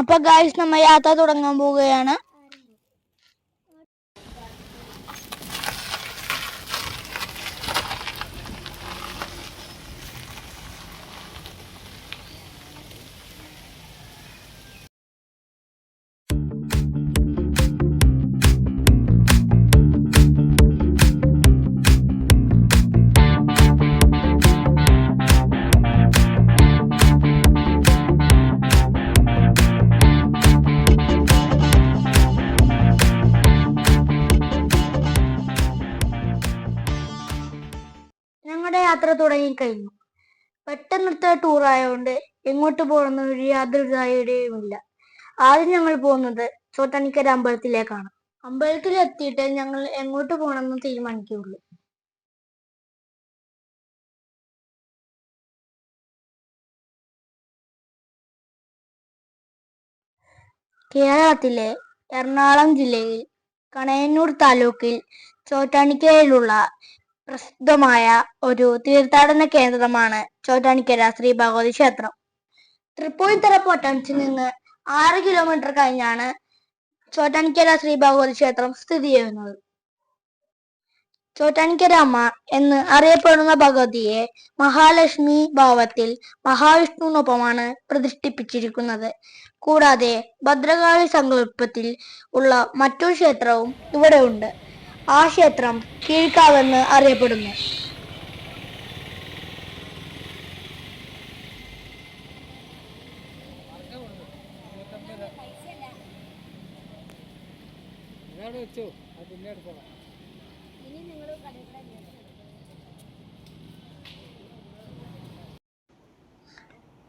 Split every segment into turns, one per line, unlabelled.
അപ്പൊ ഗായ്സ് നമ്മൾ യാത്ര തുടങ്ങാൻ പോവുകയാണ്. ഞങ്ങളുടെ യാത്ര തുടങ്ങിക്കഴിഞ്ഞു. പെട്ടെന്നത്തെ ടൂർ ആയതുകൊണ്ട് എങ്ങോട്ട് പോകണമെന്ന് ഒരു യാതൊരു ഐഡിയയുമില്ല. ആദ്യം ഞങ്ങൾ പോകുന്നത് ചോറ്റാനിക്കര അമ്പലത്തിലേക്കാണ്. അമ്പലത്തിൽ എത്തിയിട്ട് ഞങ്ങൾ എങ്ങോട്ട് പോകണമെന്ന് തീരുമാനിക്കുകയുള്ളൂ. കേരളത്തിലെ എറണാകുളം ജില്ലയിൽ കണയന്നൂർ താലൂക്കിൽ ചോറ്റാനിക്കരയിലുള്ള പ്രസിദ്ധമായ ഒരു തീർത്ഥാടന കേന്ദ്രമാണ് ചോറ്റാനിക്കര ശ്രീ ഭഗവതി ക്ഷേത്രം. തൃപ്പൂണിത്തുറ പൊട്ടൻസിൽ നിന്ന് 6 കിലോമീറ്റർ കഴിഞ്ഞാണ് ചോറ്റാനിക്കര ശ്രീ ഭഗവതി ക്ഷേത്രം സ്ഥിതി ചെയ്യുന്നത്. ചോറ്റാനിക്കര അമ്മ എന്ന് അറിയപ്പെടുന്ന ഭഗവതിയെ മഹാലക്ഷ്മി ഭാവത്തിൽ മഹാവിഷ്ണുവിനൊപ്പമാണ് പ്രതിഷ്ഠിപ്പിച്ചിരിക്കുന്നത്. കൂടാതെ ഭദ്രകാളി സങ്കല്പത്തിൽ ഉള്ള മറ്റൊരു ക്ഷേത്രവും ഇവിടെ ഉണ്ട്. ആ ക്ഷേത്രം കീഴ്ക്കാവെന്ന് അറിയപ്പെടുന്നു.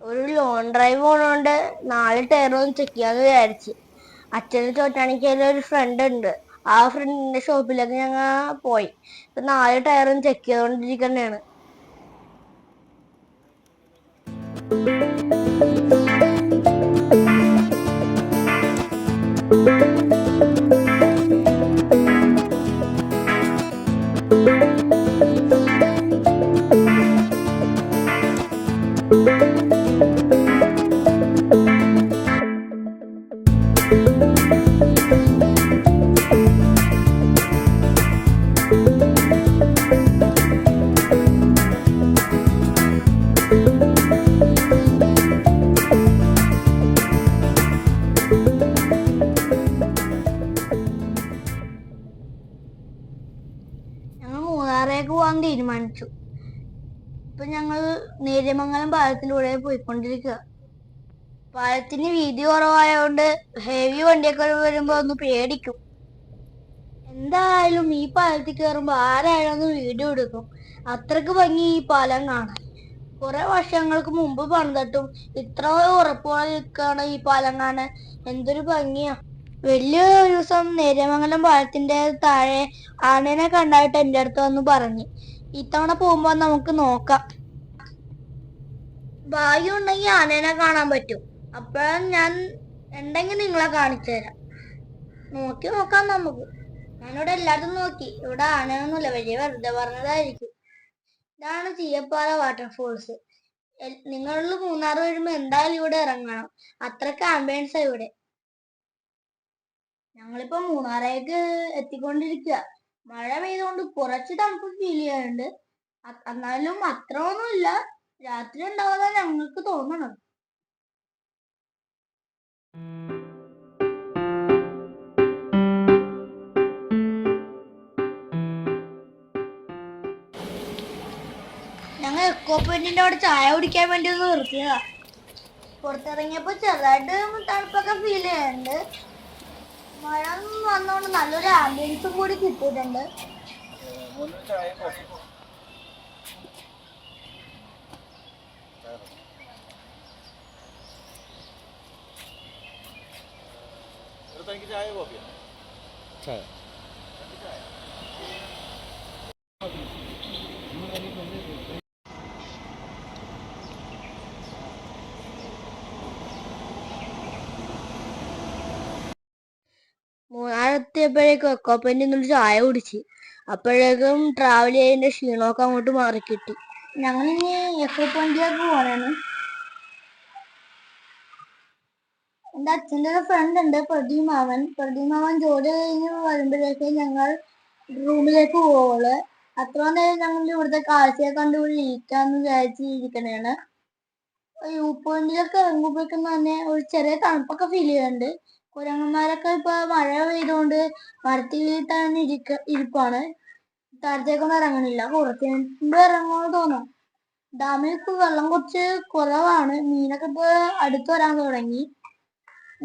ഒരു ലോങ് ഡ്രൈവ് പോണോണ്ട് 4 ടയറും ചെക്ക് ചെയ്യാന്ന് വിചാരിച്ച്. അച്ഛന് ചോറ്റാനിക്കര ഒരു ഫ്രണ്ട് ഉണ്ട്. ആ ഫ്രണ്ടിന്റെ ഷോപ്പിലേക്ക് ഞങ്ങൾ പോയി. 4 ടയറും ചെക്ക് ചെയ്തോണ്ടിരിക്കണേണ്. മൂന്നാറേക്ക് പോകാൻ തീരുമാനിച്ചു. ഇപ്പൊ ഞങ്ങൾ നേര്യമംഗലം പാലത്തിലൂടെ പോയിക്കൊണ്ടിരിക്കുക. പാലത്തിന് വീതി കുറവായതുകൊണ്ട് ഹെവി വണ്ടിയൊക്കെ വരുമ്പോ ഒന്ന് പേടിക്കും. എന്തായാലും ഈ പാലത്തിൽ കയറുമ്പോ ആരായാലും ഒന്ന് വീഡിയോ എടുക്കും. അത്രക്ക് ഭംഗി ഈ പാലം കാണാൻ. കുറെ വർഷങ്ങൾക്ക് മുമ്പ് പണിതിട്ടും ഇത്ര ഉറപ്പോടെ നിൽക്കുകയാണ് ഈ പാലം കാണാൻ. എന്തൊരു ഭംഗിയാ. വലിയ ഒരു ദിവസം നേര്യമംഗലം പാലത്തിന്റെ താഴെ ആനേനെ കണ്ടായിട്ട് എൻ്റെ അടുത്ത് വന്ന് പറഞ്ഞു, ഇത്തവണ പോകുമ്പോ നമുക്ക് നോക്കാം. ഭാഗ്യം ഉണ്ടെങ്കിൽ ആനേനെ കാണാൻ പറ്റും. അപ്പോഴും ഞാൻ ഉണ്ടെങ്കിൽ നിങ്ങളെ കാണിച്ചു തരാം. നോക്കാം നമുക്ക്. ഞാനിവിടെ എല്ലായിടത്തും നോക്കി. ഇവിടെ ആനയൊന്നുമില്ല. വലിയ വെറുതെ പറഞ്ഞതായിരിക്കും. ഇതാണ് ചീയപ്പാറ വാട്ടർഫോൾസ്. നിങ്ങൾ മൂന്നാർ വരുമ്പോ എന്തായാലും ഇവിടെ ഇറങ്ങണം. അത്രക്ക് ആംബിയൻസാ ഇവിടെ. ഞങ്ങളിപ്പോ മൂന്നാറേക്ക് എത്തിക്കൊണ്ടിരിക്കുക. മഴ പെയ്തുകൊണ്ട് കുറച്ച് തണുപ്പ് ഫീൽ ചെയ്യാറുണ്ട്. എന്നാലും അത്ര ഒന്നുമില്ല. രാത്രി ഉണ്ടാവാതെ ഞങ്ങൾക്ക് തോന്നണം. ഞങ്ങൾ എക്കോ പോയിന്റിന്റെ അവിടെ ചായ കുടിക്കാൻ വേണ്ടി ഒന്ന് നിർത്തിയതാ. പുറത്തിറങ്ങിയപ്പോ ചെറുതായിട്ട് തണുപ്പൊക്കെ ഫീൽ ചെയ്യാറുണ്ട്. മഴ വന്നോണ്ട് നല്ലൊരു ആംബിയൻസും കൂടി കിട്ടിയിട്ടുണ്ട്. മൂന്നാറെത്തിയപ്പോഴേക്കും എക്കോ പോയിന്റിൽ നിന്നൊരു ചായ കുടിച്ച്. അപ്പോഴേക്കും ട്രാവൽ ചെയ്തതിന്റെ ക്ഷീണമൊക്കെ അങ്ങോട്ട് മാറിക്കിട്ടി. ഞങ്ങളിനി എക്കോ പോയിന്റിലേക്ക് പോകാനാണ്. എന്റെ അച്ഛൻ്റെ ഒരു ഫ്രണ്ട് ഉണ്ട്, പ്രദീമാവൻ ജോലി കഴിഞ്ഞ് വരുമ്പോഴേക്ക് ഞങ്ങൾ റൂമിലേക്ക് പോവുള്ളു. അത്ര നേരം ഞങ്ങൾ ഇവിടുത്തെ കാഴ്ചയെ കണ്ട് ഇവിടെ ഇരിക്കാന്ന് വിചാരിച്ചിരിക്കണേണ്. വ്യൂ പോയിന്റിലൊക്കെ ഇറങ്ങുമ്പോഴേക്കും തന്നെ ഒരു ചെറിയ തണുപ്പൊക്കെ ഫീൽ ചെയ്യുന്നുണ്ട്. കുരങ്ങന്മാരൊക്കെ ഇപ്പൊ മഴ പെയ്തുകൊണ്ട് മരത്തിൽ തന്നെ ഇരിപ്പാണ്. താഴത്തേക്കൊന്നും ഇറങ്ങണില്ല. കുറച്ച് മുമ്പ് ഇറങ്ങുമെന്ന് തോന്നാം. ഡാമിൽ ഇപ്പൊ വെള്ളം കുറച്ച് കുറവാണ്. മീനൊക്കെ ഇപ്പൊ അടുത്ത് വരാൻ തുടങ്ങി.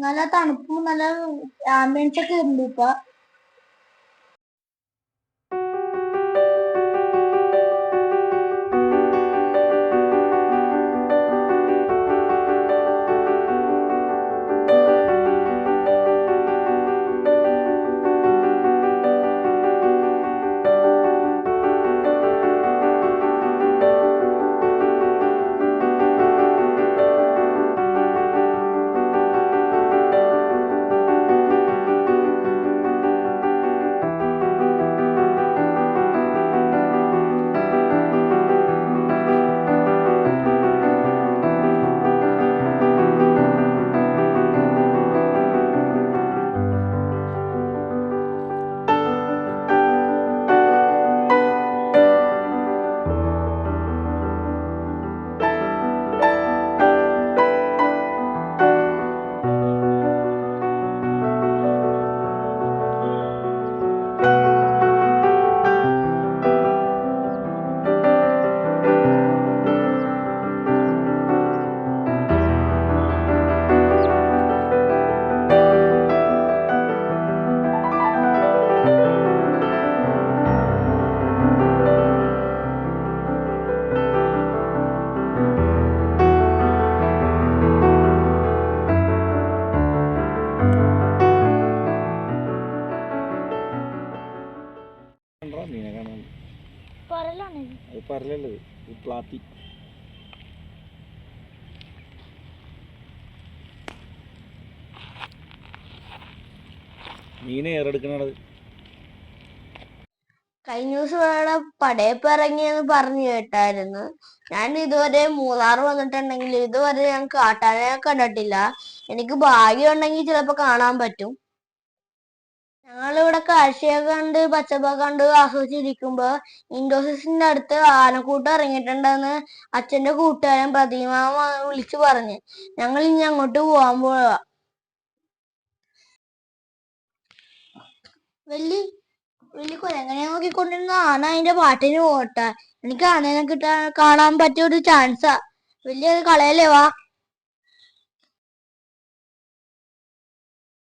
നല്ല തണുപ്പും നല്ല ആംബിയൻസ് ഒക്കെ ഉണ്ട് ഇപ്പൊ.
മീനെ ഏറെടുക്കണത്
കഴിഞ്ഞ ദിവസം ഇവിടെ പടയപ്പ് ഇറങ്ങിയെന്ന് പറഞ്ഞു കേട്ടായിരുന്നു. ഞാൻ ഇതുവരെ മൂന്നാർ വന്നിട്ടുണ്ടെങ്കിൽ ഇതുവരെ ഞാൻ കാട്ടാനെ കണ്ടിട്ടില്ല. എനിക്ക് ഭാഗ്യം ഉണ്ടെങ്കിൽ ചിലപ്പോ കാണാൻ പറ്റും. ഞങ്ങളിവിടെ കാഴ്ചയൊക്കെ കണ്ട് പച്ചപ്പൊക്കെ കണ്ട് ആസ്വദിച്ചിരിക്കുമ്പോ ഇൻഡോസിന്റെ അടുത്ത് ആനക്കൂട്ടം ഇറങ്ങിയിട്ടുണ്ടെന്ന് അച്ഛന്റെ കൂട്ടുകാരൻ പ്രതിമാമ വിളിച്ചു പറഞ്ഞ്. ഞങ്ങൾ ഇനി അങ്ങോട്ട് പോവാൻ പോവാ. വലിയ കുരങ്ങനെ നോക്കിക്കൊണ്ടിരുന്ന ആന അതിന്റെ പാട്ടിന് പോട്ടെ. എനിക്ക് ആനേനെ കാണാൻ പറ്റിയ ഒരു ചാൻസാ. വലിയ കളയല്ലേ വാ.